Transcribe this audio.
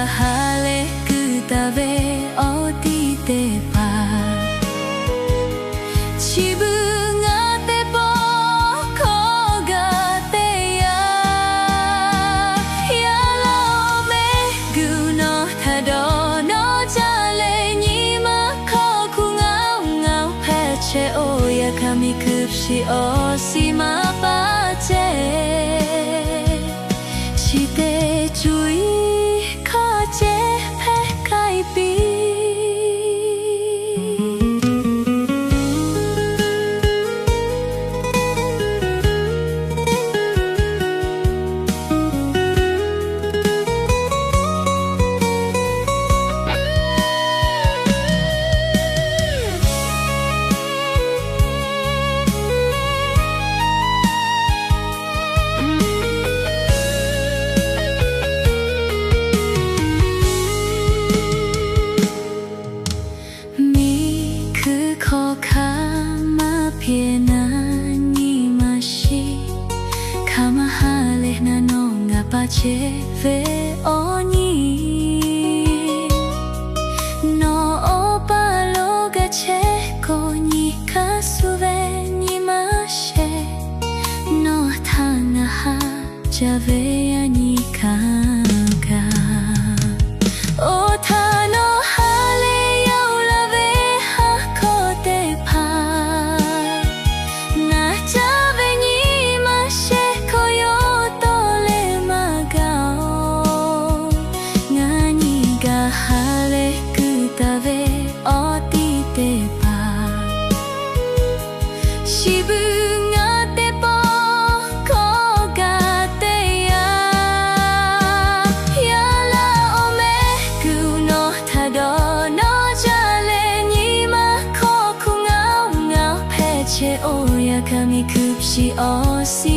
晴れくたべおててぱ自分がてぼこがてややらおめぐのたどのじゃれにまこくがうがうぺちえおやかみくしおしまばちえしてちゅいche ve oni no opalo ga che ko ni ka suve ni ma she no tana ha ja ve ya ni ka ga o ta no ha le yau la ve ha ko te pa na ja ve ni ma she ko yo自分がてぼこがてややらおめぐのたどのじゃれにまこくがうがうぺちえおやかみくしおし